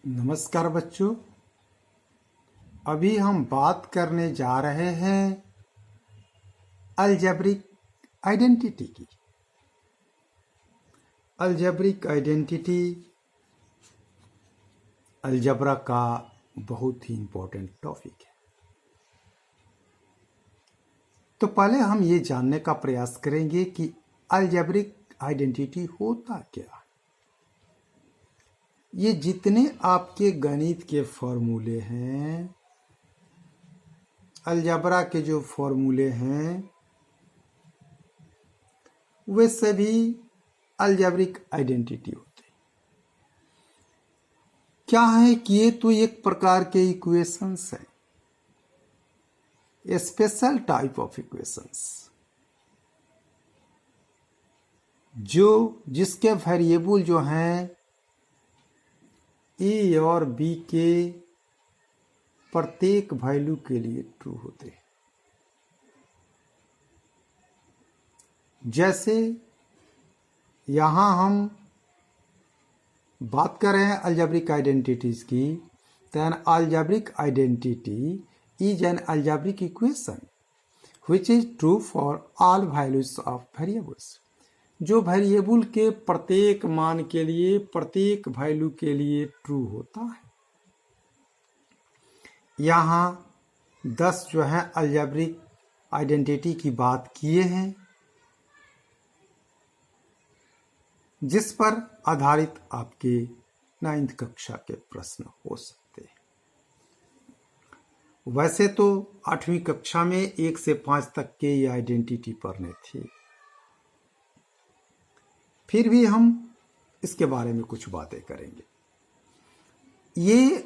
नमस्कार बच्चों, अभी हम बात करने जा रहे हैं अलजेब्रिक आइडेंटिटी की। अलजेब्रिक आइडेंटिटी अलजेब्रा का बहुत ही इम्पोर्टेंट टॉपिक है। तो पहले हम ये जानने का प्रयास करेंगे कि अलजेब्रिक आइडेंटिटी होता क्या। ये जितने आपके गणित के फॉर्मूले हैं, अलजेब्रा के जो फॉर्मूले हैं, वे सभी अलजेब्रिक आइडेंटिटी होते हैं। क्या है कि ये तो एक प्रकार के इक्वेशंस हैं, स्पेशल टाइप ऑफ इक्वेशंस, जिसके वेरिएबल जो हैं ए और बी के प्रत्येक वैल्यू के लिए ट्रू होते हैं। जैसे यहां हम बात कर रहे हैं अलजेब्रिक आइडेंटिटीज की, तो N algebraic identity is an algebraic equation which is true for all values of variables. जो वेरिएबल के प्रत्येक मान के लिए, प्रत्येक वैल्यू के लिए ट्रू होता है। यहाँ 10 जो है अलजेब्रिक आइडेंटिटी की बात किए हैं, जिस पर आधारित आपके 9th कक्षा के प्रश्न हो सकते हैं। वैसे तो 8वीं कक्षा में 1 से 5 तक के ये आइडेंटिटी पढ़ने थे, फिर भी हम इसके बारे में कुछ बातें करेंगे। ये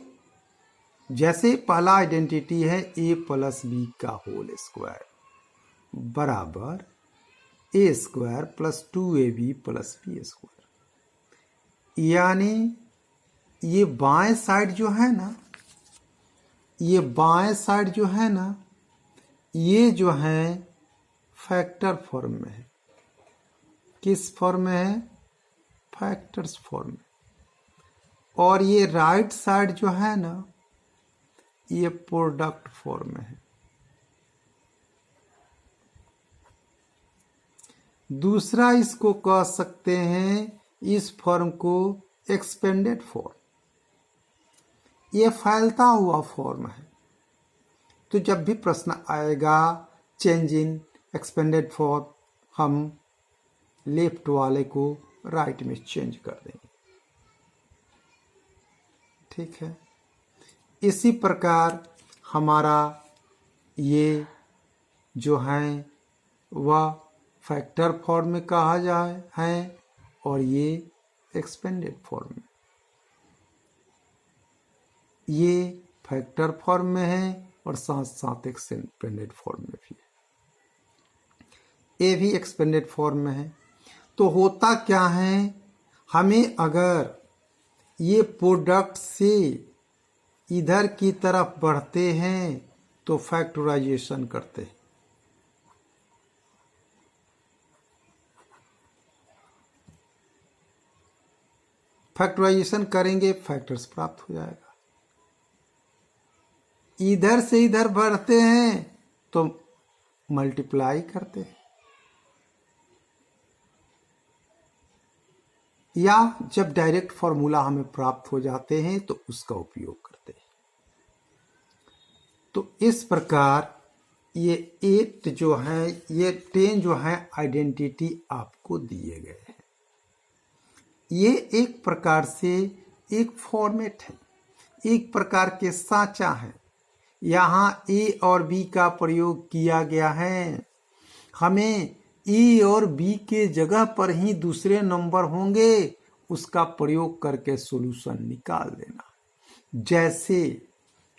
जैसे पहला आइडेंटिटी है a प्लस बी का होल स्क्वायर बराबर A square plus 2ab plus B square. यानी ये बाएं साइड जो है ना, ये बाएं साइड जो है ना, ये जो है फैक्टर फॉर्म में है। किस फॉर्म में है? फैक्टर्स फॉर्म में। और ये राइट साइड जो है ना, ये प्रोडक्ट फॉर्म में है। दूसरा इसको कह सकते हैं, इस फॉर्म को एक्सपेंडेड फॉर्म, ये फैलता हुआ फॉर्म है। तो जब भी प्रश्न आएगा चेंज इन एक्सपेंडेड फॉर्म, हम लेफ्ट वाले को राइट में चेंज कर देंगे। ठीक है। इसी प्रकार हमारा ये जो है वह फैक्टर फॉर्म में कहा जाए है, और ये एक्सपेंडेड फॉर्म में। ये फैक्टर फॉर्म में है और साथ साथ एक्सपेंडेड फॉर्म में भी है। ये भी एक्सपेंडेड फॉर्म में है। तो होता क्या है, हमें अगर ये प्रोडक्ट से इधर की तरफ बढ़ते हैं तो फैक्टराइजेशन करते हैं। फैक्टराइजेशन करेंगे, फैक्टर्स प्राप्त हो जाएगा। इधर से इधर बढ़ते हैं तो मल्टीप्लाई करते हैं, या जब डायरेक्ट फॉर्मूला हमें प्राप्त हो जाते हैं तो उसका उपयोग करते हैं। तो इस प्रकार ये 8 जो है, ये 10 जो है आइडेंटिटी आपको दिए गए हैं। ये एक प्रकार से एक फॉर्मेट है, एक प्रकार के साँचा है। यहाँ ए और बी का प्रयोग किया गया है। हमें ए और बी के जगह पर ही दूसरे नंबर होंगे, उसका प्रयोग करके सॉल्यूशन निकाल देना।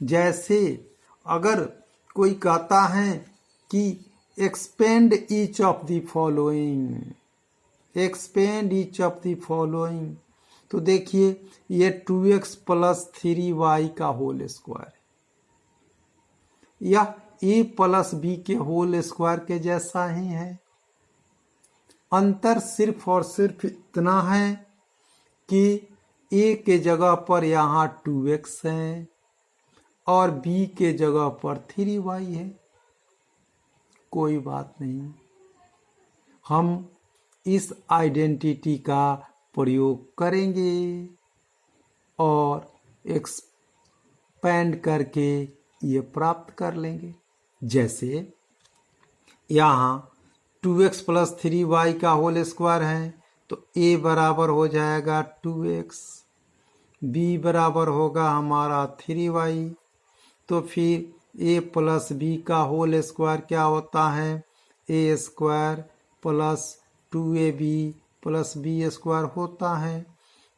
जैसे अगर कोई कहता है कि expand each of the following, expand each of the following, तो देखिए ये 2x प्लस 3y का होल स्क्वायर है, या a प्लस बी के होल स्क्वायर के जैसा ही है। अंतर सिर्फ और सिर्फ इतना है कि ए के जगह पर यहाँ 2x है और बी के जगह पर 3y है। कोई बात नहीं, हम इस आइडेंटिटी का प्रयोग करेंगे और एक्सपेंड करके ये प्राप्त कर लेंगे। जैसे यहाँ 2x प्लस 3y का होल स्क्वायर है तो a बराबर हो जाएगा 2x, b बराबर होगा हमारा 3y। तो फिर a प्लस b का होल स्क्वायर क्या होता है, a square plus 2ab plus b square होता है।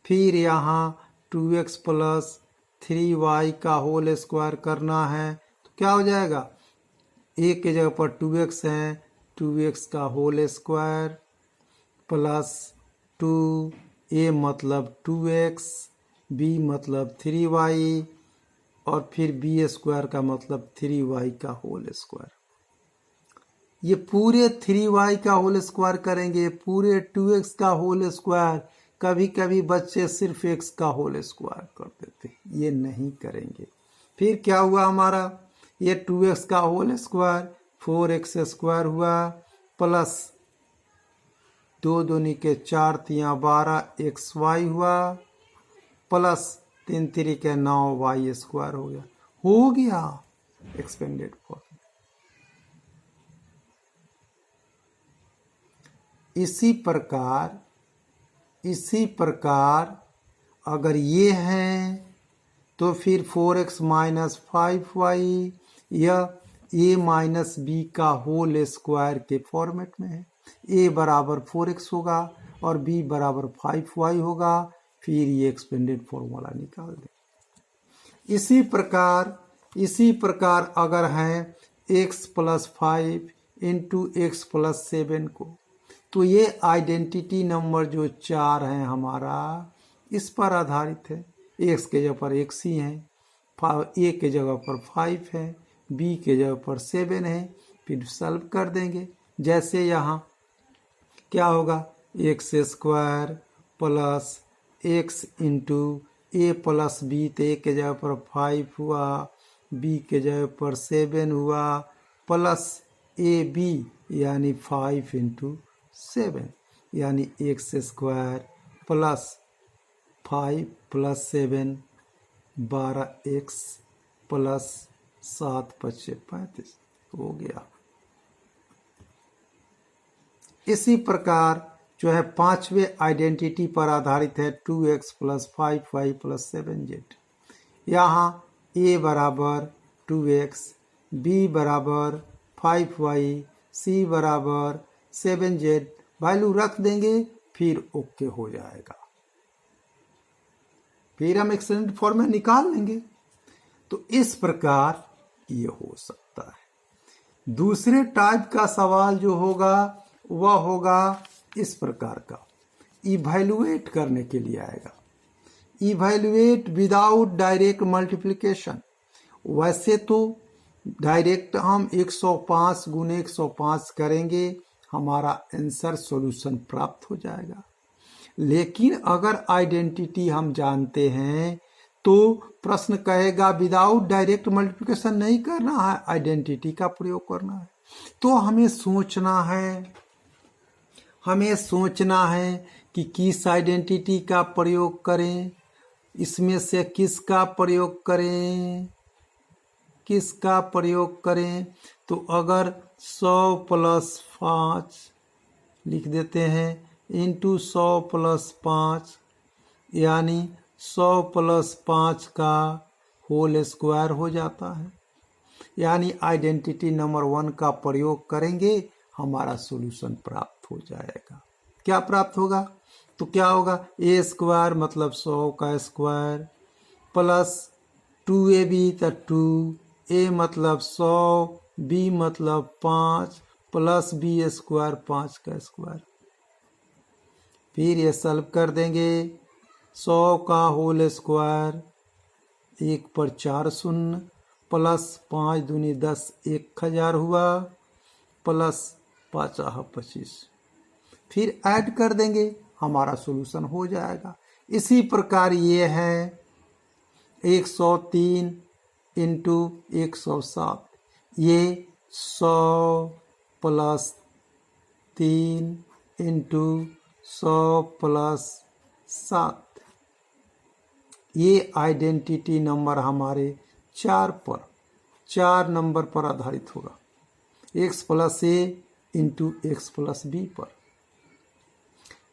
फिर यहाँ 2x प्लस 3y का होल स्क्वायर करना है तो क्या हो जाएगा, a के जगह पर 2x है, 2x का होल स्क्वायर प्लस 2a मतलब 2x, b मतलब 3y और फिर b स्क्वायर का मतलब 3y का होल स्क्वायर। ये पूरे 3y का होल स्क्वायर करेंगे, पूरे 2x का होल स्क्वायर। कभी कभी बच्चे सिर्फ x का होल स्क्वायर कर देते, ये नहीं करेंगे। फिर क्या हुआ हमारा, ये 2x का होल स्क्वायर 4x स्क्वायर हुआ प्लस 2 दूनी के 4 तियाँ 12xy हुआ प्लस 3 3 के 9y स्क्वायर हो गया एक्सपेंडेड फॉर्म। इसी प्रकार अगर ये है तो फिर 4x माइनस 5y यह a माइनस b का होल स्क्वायर के फॉर्मेट में है। a बराबर 4x होगा और b बराबर 5y होगा। फिर ये एक्सपेंडेड फॉर्मूला निकाल दें। इसी प्रकार अगर है x plus 5 into x plus 7 को, तो ये आइडेंटिटी नंबर जो 4 है हमारा इस पर आधारित है। x के जगह पर x ही है, a के जगह पर 5 है, b के जगह पर 7 है। फिर सॉल्व कर देंगे। जैसे यहाँ क्या होगा, x square plus x into a plus b, तो a के जगह पर 5 हुआ, b के जगह पर 7 हुआ प्लस ab यानी 5 इंटू 7 यानी x square plus 5 plus 7 12x plus 7 5 35 हो गया। इसी प्रकार जो है पांचवें आइडेंटिटी पर आधारित है 2x plus 5y plus 7z। यहाँ a बराबर 2x, b बराबर 5y, c बराबर 7z वैल्यू रख देंगे, फिर ओके हो जाएगा। फिर हम एक्सटेंडेड फॉर्म में निकाल लेंगे। तो इस प्रकार ये हो सकता है। दूसरे टाइप का सवाल जो होगा वह होगा इस प्रकार का, इवैल्यूएट करने के लिए आएगा, इवैल्यूएट विदाउट डायरेक्ट मल्टीप्लिकेशन। वैसे तो डायरेक्ट हम 105 गुने 105 करेंगे, हमारा आंसर सॉल्यूशन प्राप्त हो जाएगा। लेकिन अगर आइडेंटिटी हम जानते हैं तो प्रश्न कहेगा विदाउट डायरेक्ट मल्टीप्लिकेशन नहीं करना है, आइडेंटिटी का प्रयोग करना है। तो हमें सोचना है कि किस आइडेंटिटी का प्रयोग करें, इसमें से किसका प्रयोग करें। तो अगर 100 प्लस 5 लिख देते हैं इंटू 100 प्लस 5 यानी 100 प्लस 5 का होल स्क्वायर हो जाता है। यानी आइडेंटिटी नंबर 1 का प्रयोग करेंगे, हमारा सॉल्यूशन प्राप्त हो जाएगा। क्या प्राप्त होगा, तो क्या होगा, a स्क्वायर मतलब 100 का स्क्वायर प्लस 2ab तो 2, a मतलब 100, b मतलब 5 प्लस b स्क्वायर 5 का स्क्वायर। फिर ये सॉल्व कर देंगे। 100 का होल स्क्वायर 1 पर 4 शून्य प्लस 5 दूनी 10 1000 हुआ प्लस 5 25। फिर ऐड कर देंगे, हमारा सॉल्यूशन हो जाएगा। इसी प्रकार ये है 103 इंटू 107, ये 100 प्लस 3 इंटू 100 प्लस 7, ये आइडेंटिटी नंबर हमारे 4 नंबर पर आधारित होगा, x plus a into x plus B पर।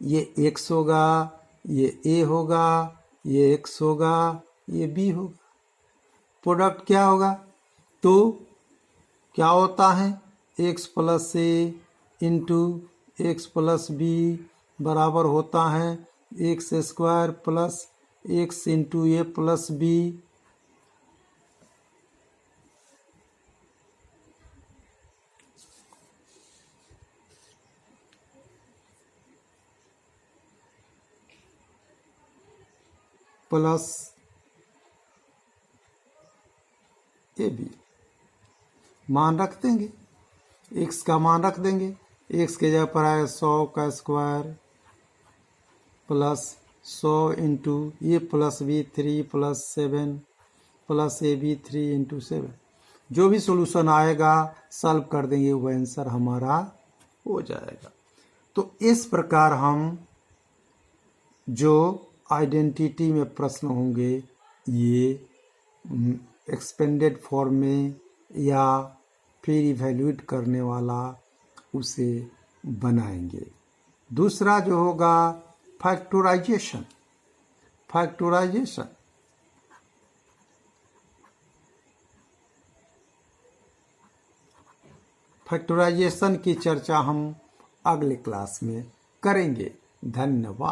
ये x होगा, ये a होगा, ये x होगा, ये b होगा। प्रोडक्ट क्या होगा? तो क्या होता है? x plus a into x plus b बराबर होता है x square plus x into a plus b plus a b. मान रख देंगे, x का मान रख देंगे, x के जगह पर आएगा 100 का square plus 100 into a plus b 3 plus 7 plus a b 3 into 7। जो भी सोल्यूशन आएगा सॉल्व कर देंगे, वो आंसर हमारा हो जाएगा। तो इस प्रकार हम जो आइडेंटिटी में प्रश्न होंगे ये एक्सपेंडेड फॉर्म में या फिर इवैल्यूएट करने वाला उसे बनाएंगे। दूसरा जो होगा फैक्टराइजेशन। फैक्टराइजेशन की चर्चा हम अगले क्लास में करेंगे। धन्यवाद।